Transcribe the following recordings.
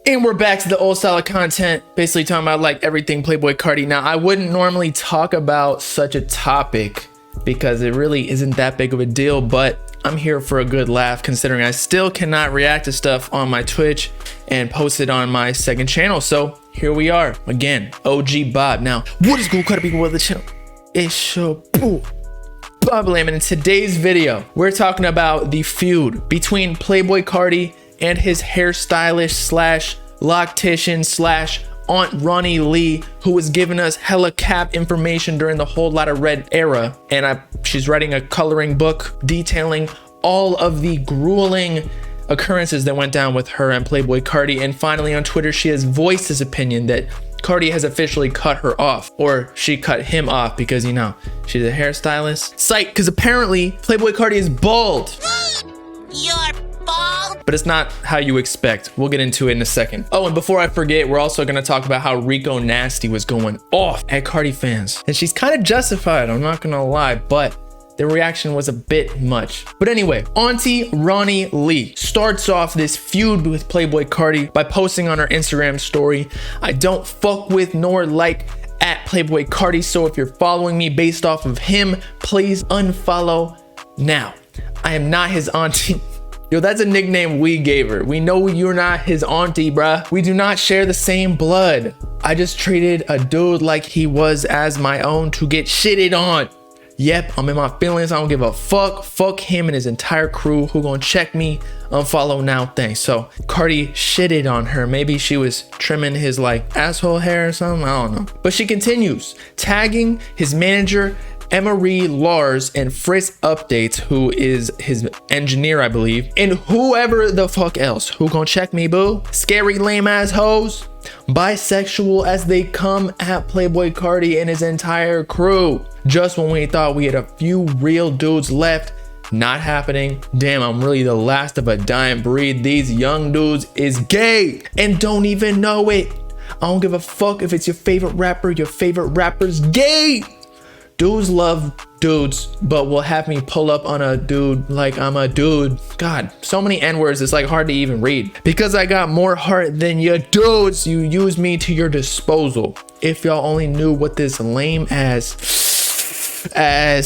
And we're back to the old style of content, basically talking about like everything Playboi Carti. Now, I wouldn't normally talk about such a topic because it really isn't that big of a deal, but I'm here for a good laugh considering I still cannot react to stuff on my Twitch and post it on my second channel. So here we are again, OG Bob. Now, what is good, people of the channel? It's your boo, Bobbalam, and in today's video, we're talking about the feud between Playboi Carti and his hairstylist slash loctician slash Auntie Ronnie Lee, who was giving us hella cap information during the whole lot of red era. And she's writing a coloring book detailing all of the grueling occurrences that went down with her and Playboi Carti. And finally on Twitter, she has voiced his opinion that Carti has officially cut her off, or she cut him off because, you know, she's a hairstylist. Psych, because apparently Playboi Carti is bald. You're bald? But it's not how you expect. We'll get into it in a second. Oh, and before I forget, we're also gonna talk about how Rico Nasty was going off at Carti fans. And she's kind of justified, I'm not gonna lie, but the reaction was a bit much. But anyway, Auntie Ronnie Lee starts off this feud with Playboi Carti by posting on her Instagram story, "I don't fuck with nor like at Playboi Carti, so if you're following me based off of him, please unfollow now. I am not his auntie." Yo, that's a nickname we gave her. We know you're not his auntie, bruh. We do not share the same blood. I just treated a dude like he was as my own to get shitted on. Yep, I'm in my feelings. I don't give a fuck. Fuck him and his entire crew who gonna check me. Unfollow now, thanks. So Carti shitted on her. Maybe she was trimming his like asshole hair or something. I don't know. But she continues, tagging his manager, Emery Lars, and Frisk Updates, who is his engineer, I believe, and whoever the fuck else who gonna check me, boo. Scary lame ass hoes. Bisexual as they come at Playboi Carti and his entire crew. Just when we thought we had a few real dudes left, not happening. Damn, I'm really the last of a dying breed. These young dudes is gay and don't even know it. I don't give a fuck if it's your favorite rapper's gay. Dudes love dudes, but will have me pull up on a dude like I'm a dude. God, so many N-words, it's like hard to even read. Because I got more heart than your dudes, you use me to your disposal. If y'all only knew what this lame ass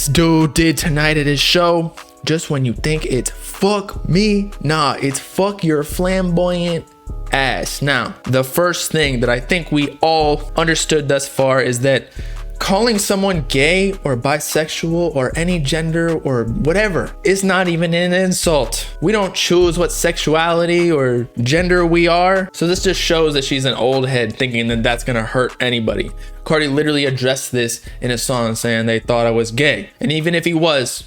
dude did tonight at his show, just when you think it's fuck me, nah, it's fuck your flamboyant ass. Now, the first thing that I think we all understood thus far is that calling someone gay or bisexual or any gender or whatever is not even an insult. We don't choose what sexuality or gender we are. So this just shows that she's an old head thinking that that's gonna hurt anybody. Carti literally addressed this in a song saying they thought I was gay. And even if he was,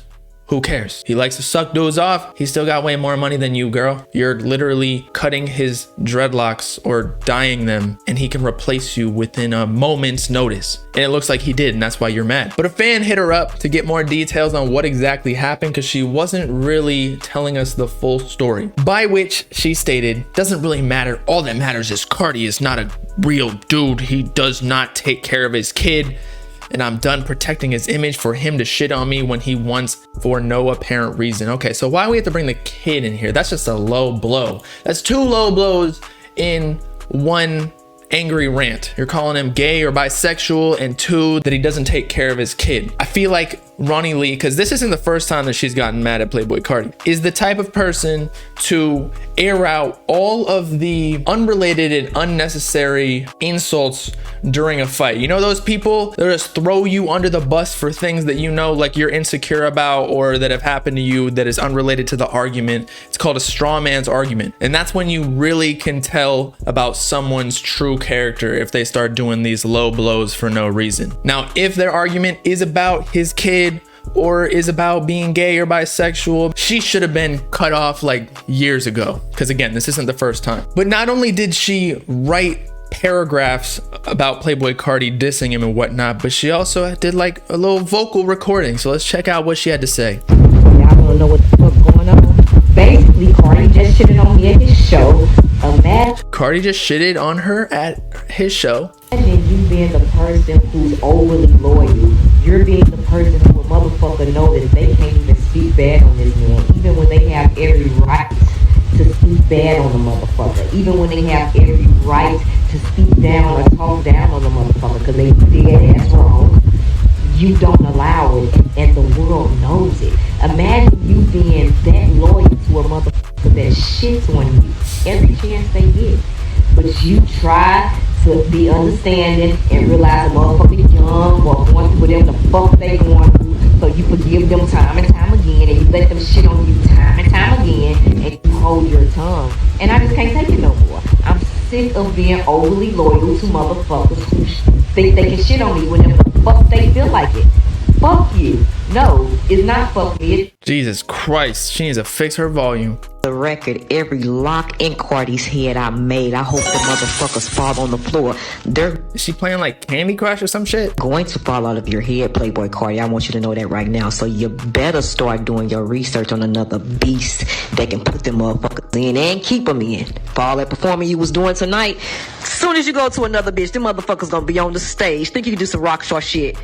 who cares? He likes to suck dudes off. He still got way more money than you, girl. You're literally cutting his dreadlocks or dyeing them, and he can replace you within a moment's notice. And it looks like he did, and that's why you're mad. But a fan hit her up to get more details on what exactly happened because she wasn't really telling us the full story. By which she stated, doesn't really matter. All that matters is Carti is not a real dude. He does not take care of his kid. And I'm done protecting his image for him to shit on me when he wants for no apparent reason. Okay, so why do we have to bring the kid in here? That's just a low blow. That's two low blows in one angry rant. You're calling him gay or bisexual, and two, that he doesn't take care of his kid. I feel like Ronnie Lee, because this isn't the first time that she's gotten mad at Playboi Carti, is the type of person to air out all of the unrelated and unnecessary insults during a fight. You know those people that just throw you under the bus for things that you know like you're insecure about or that have happened to you that is unrelated to the argument. It's called a straw man's argument. And that's when you really can tell about someone's true character if they start doing these low blows for no reason. Now, if their argument is about his kid or is about being gay or bisexual, she should have been cut off like years ago. Because again, this isn't the first time. But not only did she write paragraphs about Playboi Carti dissing him and whatnot, but she also did like a little vocal recording. So let's check out what she had to say. Y'all wanna know what the fuck going on? Basically, Carti just shitted on me at his show. Carti just shitted on her at his show. Imagine you being the person who's overly loyal. You're being the person who a motherfucker know that they can't even speak bad on this man, even when they have every right to speak bad on the motherfucker, even when they have every right to speak down or talk down on the motherfucker because they dead ass wrong. You don't allow it, and the world knows it. Imagine you being that loyal to a motherfucker that shits on you every chance they get, but you try to be understanding and realize the motherfucker young or going through whatever the fuck they going through, so you forgive them time and time again, and you let them shit on you time and time again, and you hold your tongue. And I just can't take it no more. I'm sick of being overly loyal to motherfuckers who think they can shit on me whenever the fuck they feel like it. Fuck you. No, it's not fuck me. Jesus Christ, she needs to fix her volume. The record, every lock in Carti's head I made, I hope the motherfuckers fall on the floor. They're Is she playing like Candy Crush or some shit? going to fall out of your head, Playboi Carti. I want you to know that right now. So you better start doing your research on another beast that can put them motherfuckers in and keep them in. For all that performing you was doing tonight, as soon as you go to another bitch, them motherfuckers gonna be on the stage. Think you can do some rock star shit.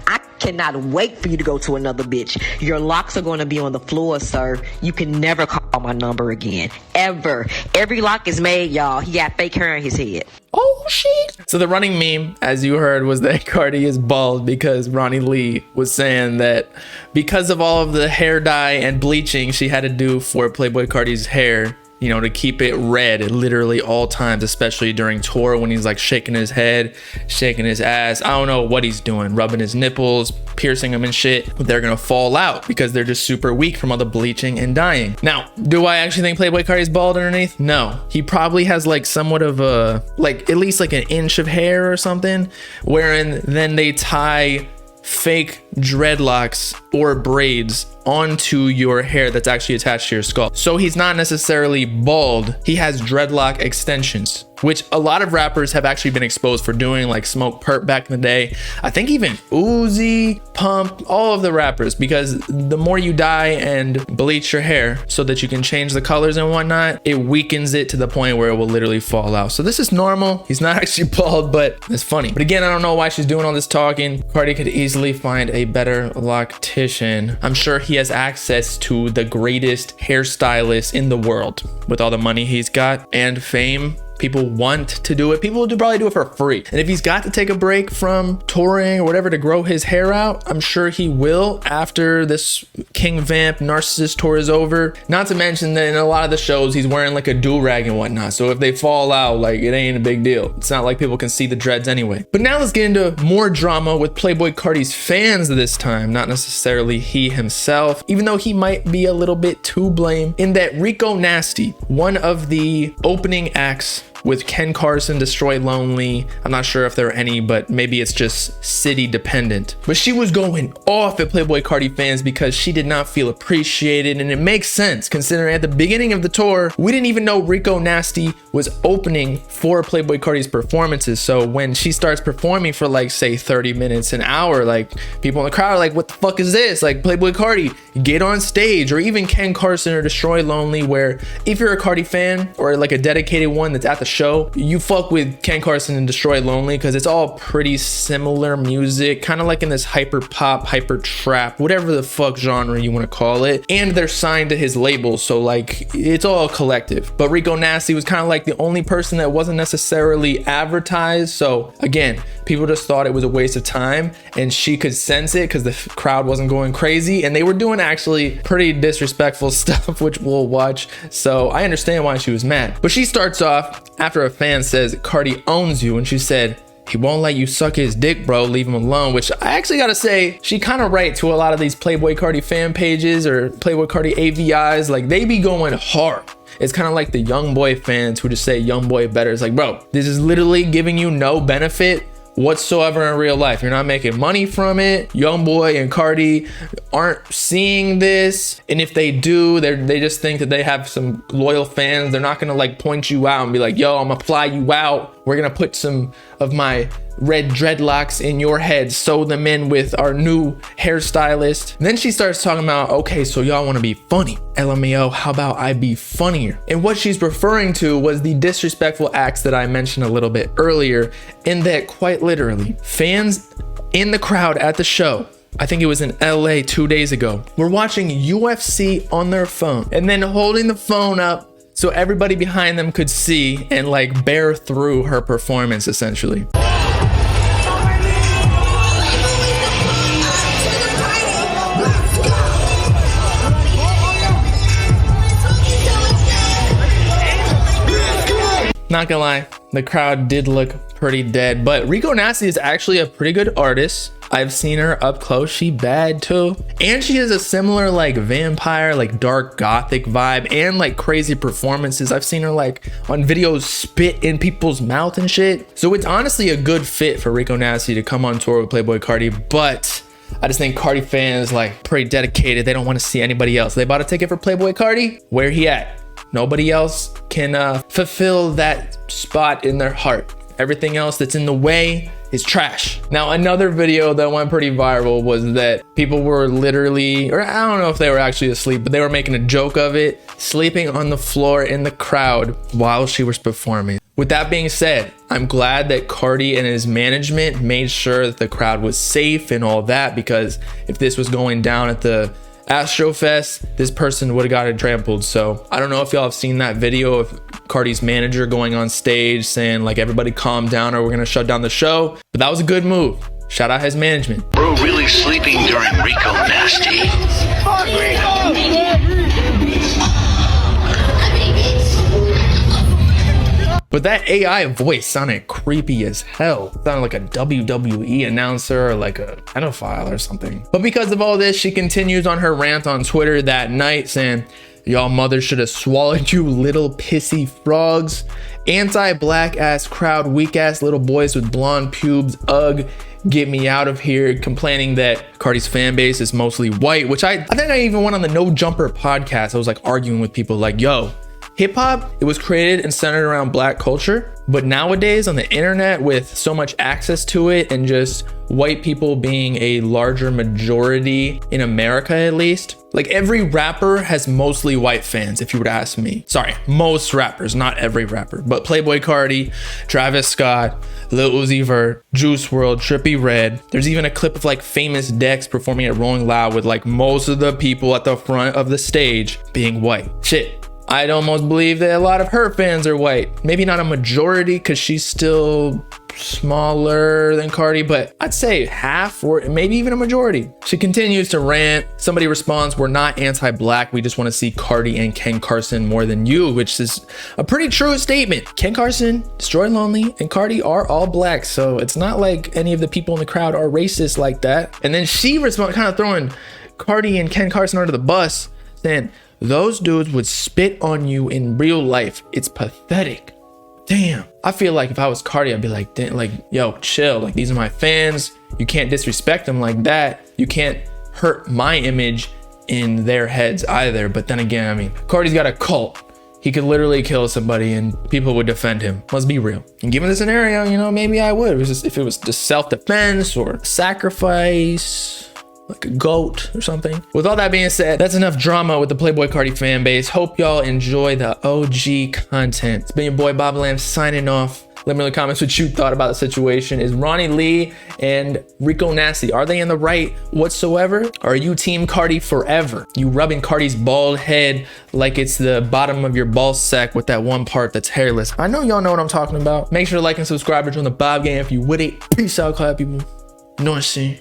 I cannot wait for you to go to another bitch. Your locks are going to be on the floor, sir. You can never call my number again. Ever. Every lock is made, y'all. He got fake hair in his head. Oh shit. So the running meme, as you heard, was that Carti is bald because Ronnie Lee was saying that because of all of the hair dye and bleaching she had to do for Playboi Carti's hair, you know, to keep it red at literally all times, especially during tour when he's like shaking his head, shaking his ass. I don't know what he's doing, rubbing his nipples, piercing them and shit. But they're gonna fall out because they're just super weak from all the bleaching and dyeing. Now, do I actually think Playboi Carti's bald underneath? No. He probably has like somewhat of a, like at least like an inch of hair or something, wherein then they tie fake dreadlocks or braids onto your hair that's actually attached to your skull. So he's not necessarily bald, he has dreadlock extensions, which a lot of rappers have actually been exposed for doing, like Smoke Perp back in the day. I think even Uzi, Pump, all of the rappers, because the more you dye and bleach your hair so that you can change the colors and whatnot, it weakens it to the point where it will literally fall out. So this is normal. He's not actually bald, but it's funny. But again, I don't know why she's doing all this talking. Carti could easily find a better loctician. I'm sure he has access to the greatest hairstylist in the world with all the money he's got and fame. People want to do it. People will probably do it for free. And if he's got to take a break from touring or whatever to grow his hair out, I'm sure he will after this King Vamp Narcissist tour is over. Not to mention that in a lot of the shows, he's wearing like a do-rag and whatnot. So if they fall out, like it ain't a big deal. It's not like people can see the dreads anyway. But now let's get into more drama with Playboi Carti's fans this time, not necessarily he himself, even though he might be a little bit to blame in that Rico Nasty, one of the opening acts with Ken Carson, Destroy Lonely. I'm not sure if there are any, but maybe it's just city dependent. But she was going off at Playboi Carti fans because she did not feel appreciated, and it makes sense considering at the beginning of the tour, we didn't even know Rico Nasty was opening for Playboi Carti's performances. So when she starts performing for like say 30 minutes, an hour, like people in the crowd are like, what the fuck is this? Like Playboi Carti, get on stage. Or even Ken Carson or Destroy Lonely, where if you're a Carti fan or like a dedicated one that's at the show, you fuck with Ken Carson and Destroy Lonely because it's all pretty similar music, kind of like in this hyper pop, hyper trap, whatever the fuck genre you want to call it. And they're signed to his label, so like it's all collective. But Rico Nasty was kind of like the only person that wasn't necessarily advertised. So again, people just thought it was a waste of time, and she could sense it because the crowd wasn't going crazy and they were doing actually pretty disrespectful stuff, which we'll watch. So I understand why she was mad. But she starts off after a fan says Carti owns you, and she said, he won't let you suck his dick, bro, leave him alone. Which I actually gotta say, she kind of right to a lot of these Playboi Carti fan pages or Playboi Carti AVIs. Like they be going hard. It's kind of like the Young Boy fans who just say Young Boy better. It's like, bro, this is literally giving you no benefit whatsoever in real life. You're not making money from it. Youngboy and Carti aren't seeing this, and if they do, they just think that they have some loyal fans. They're not gonna like point you out and be like, yo, I'm gonna fly you out, we're gonna put some of my red dreadlocks in your head, sew them in with our new hairstylist. And then she starts talking about, okay, so y'all want to be funny. LMAO, how about I be funnier? And what she's referring to was the disrespectful acts that I mentioned a little bit earlier, in that quite literally, fans in the crowd at the show I think it was in LA 2 days ago, were watching UFC on their phone and then holding the phone up so everybody behind them could see and like bear through her performance essentially. Not gonna lie, the crowd did look pretty dead, but Rico Nasty is actually a pretty good artist. I've seen her up close, she bad too. And she has a similar like vampire, like dark gothic vibe and like crazy performances. I've seen her like on videos spit in people's mouth and shit. So it's honestly a good fit for Rico Nasty to come on tour with Playboi Carti, but I just think Carti fans like pretty dedicated. They don't want to see anybody else. They bought a ticket for Playboi Carti, where he at? Nobody else can fulfill that spot in their heart. Everything else that's in the way is trash. Now, another video that went pretty viral was that people were literally, or I don't know if they were actually asleep, but they were making a joke of it, sleeping on the floor in the crowd while she was performing. With that being said, I'm glad that Carti and his management made sure that the crowd was safe and all that, because if this was going down at the Astrofest, this person would have gotten trampled. So I don't know if y'all have seen that video of Carti's manager going on stage saying like, everybody calm down or we're gonna shut down the show, but that was a good move. Shout out his management. Bro really sleeping during Rico Nasty. But that AI voice sounded creepy as hell. It sounded like a WWE announcer or like a pedophile or something. But because of all this, she continues on her rant on Twitter that night saying, y'all mothers should have swallowed you little pissy frogs. Anti-black ass crowd, weak ass little boys with blonde pubes, ugh, get me out of here. Complaining that Carti's fan base is mostly white, which I think I even went on the No Jumper podcast. I was like arguing with people like, yo, hip hop, it was created and centered around black culture. But nowadays on the internet, with so much access to it and just white people being a larger majority in America, at least, like every rapper has mostly white fans, if you were to ask me. Sorry, most rappers, not every rapper, but Playboi Carti, Travis Scott, Lil Uzi Vert, Juice WRLD, Trippie Redd. There's even a clip of like Famous Dex performing at Rolling Loud with like most of the people at the front of the stage being white. Shit. I'd almost believe that a lot of her fans are white. Maybe not a majority because she's still smaller than Carti, but I'd say half or maybe even a majority. She continues to rant. Somebody responds, we're not anti-black. We just want to see Carti and Ken Carson more than you, which is a pretty true statement. Ken Carson, Destroy Lonely, and Carti are all black. So it's not like any of the people in the crowd are racist like that. And then she responds, kind of throwing Carti and Ken Carson under the bus, saying, those dudes would spit on you in real life. It's pathetic. Damn. I feel like if I was Carti, I'd be like, damn, like, yo, chill. Like, these are my fans. You can't disrespect them like that. You can't hurt my image in their heads either. But then again, I mean, Carti's got a cult. He could literally kill somebody and people would defend him. Let's be real. And given the scenario, you know, maybe I would. It was just, if it was just self-defense or sacrifice, like a goat or something. With all that being said, that's enough drama with the Playboi Carti fan base. Hope y'all enjoy the OG content. It's been your boy Bobbalam signing off. Let me know in the comments what you thought about the situation. Is Ronnie Lee and Rico Nasty, are they in the right whatsoever? Or are you team Carti forever? You rubbing Carti's bald head like it's the bottom of your ball sack with that one part that's hairless. I know y'all know what I'm talking about. Make sure to like and subscribe to join the Bob game if you with it. Peace out, clap people. No, I see.